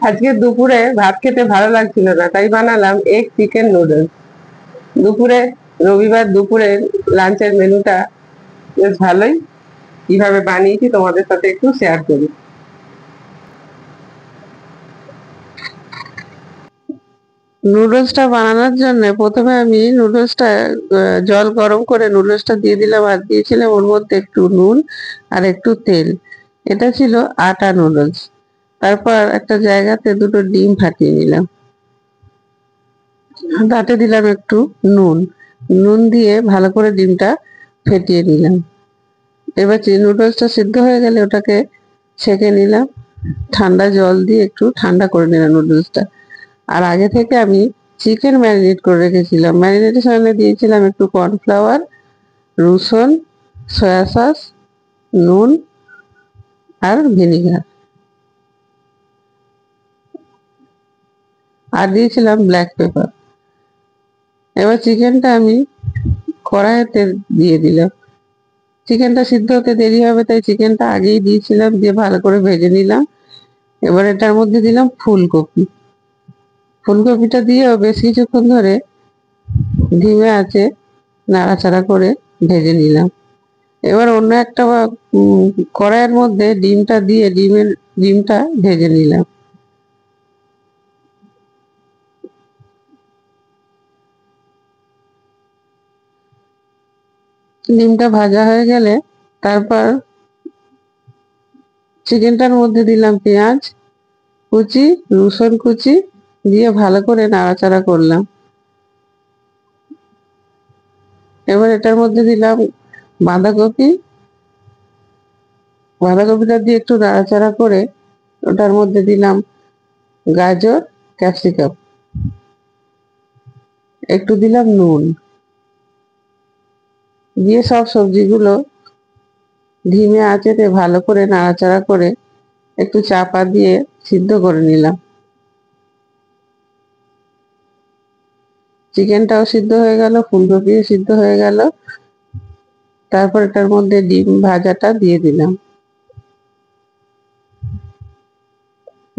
আজকে দুপুরে ভাত খেতে ভালো লাগছিল না, তাই বানালাম এগ চিকেন নুডলস। দুপুরে, রবিবার দুপুরে লাঞ্চের মেনুটা বেশ ভালোই। কিভাবে বানিয়েছি তোমাদের সাথে একটু শেয়ার করি। নুডলসটা বানানোর জন্য প্রথমে আমি নুডলসটা জল গরম করে নুডলসটা দিয়ে দিলাম, আর দিয়েছিলাম ওর মধ্যে একটু নুন আর একটু তেল। এটা ছিল আটা নুডলস। তারপর একটা জায়গাতে দুটো ডিম ফাটিয়ে নিলাম, তাতে দিলাম একটু নুন। নুন দিয়ে ভালো করে ডিমটা ফেটিয়ে নিলাম। এবার নুডলসটা সিদ্ধ হয়ে গেলে ওটাকে ছেঁকে নিলাম, ঠান্ডা জল দিয়ে একটু ঠান্ডা করে নিলাম নুডলসটা। আর আগে থেকে আমি চিকেন ম্যারিনেট করে রেখেছিলাম। ম্যারিনেশনে দিয়েছিলাম একটু কর্নফ্লাওয়ার, রসুন, সয়া সস, নুন আর ভিনিগার, আর দিয়েছিলাম ব্ল্যাক পেপার। এবার চিকেনটা আমি কড়াইতে দিয়ে দিলাম। চিকেনটা সিদ্ধ হতে দেরি হবে, তাই চিকেনটা আগেই দিয়েছিলাম, দিয়ে ভালো করে ভেজে নিলাম। এবার এটার মধ্যে দিলাম ফুলকপি। ফুলকপিটা দিয়েও বেশ কিছুক্ষণ ধরে ধিমে আঁচে নাড়াচাড়া করে ভেজে নিলাম। এবার অন্য একটা কড়াইয়ের মধ্যে ডিমটা দিয়ে ডিমটা ভেজে নিলাম। ডিমটা ভাজা হয়ে গেলে তারপর চিকেনটার মধ্যে দিলাম পেঁয়াজ কুচি, রসুন কুচি, দিয়ে ভালো করে নাড়াচাড়া করলাম। এবার এটার মধ্যে দিলাম বাঁধাকপি। বাঁধাকপিটা দিয়ে একটু নাড়াচাড়া করে ওটার মধ্যে দিলাম গাজর, ক্যাপসিকাম, একটু দিলাম নুন, দিয়ে সব সবজিগুলো ধিমে আঁচেতে ভালো করে নাড়াচাড়া করে একটু চাপা দিয়ে সিদ্ধ করে নিলাম। চিকেনটাও সিদ্ধ হয়ে গেল, ফুলকপিও সিদ্ধ হয়ে গেল। তারপর এটার মধ্যে ডিম ভাজাটা দিয়ে দিলাম।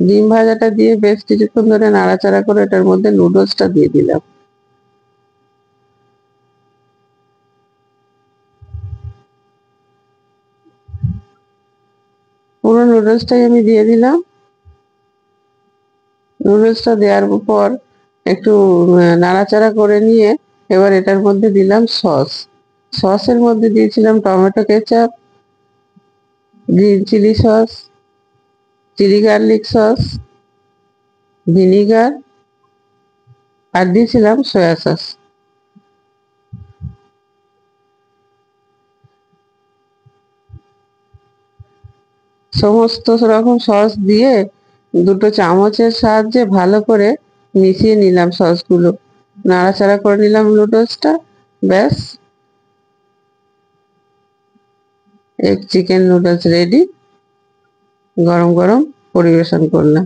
ডিম ভাজাটা দিয়ে বেশ কিছুক্ষণ ধরে নাড়াচাড়া করে এটার মধ্যে নুডলসটা দিয়ে দিলাম। পুরো নুডলসটাই আমি দিয়ে দিলাম। নুডলসটা দেওয়ার পর একটু নাড়াচাড়া করে নিয়ে এবার এটার মধ্যে দিলাম সস। সসের মধ্যে দিয়েছিলাম tomato ketchup, green chilli sauce, chilli garlic sauce, vinegar, আর দিয়েছিলাম সয়া সস। সমস্ত রকম সস দিয়ে দুটো চামচের সাহায্যে ভালো করে মিশিয়ে নিলাম সসগুলো, নাড়াচাড়া করে নিলাম নুডলসটা। ব্যাস, এগ চিকেন নুডলস রেডি। গরম গরম পরিবেশন করলাম।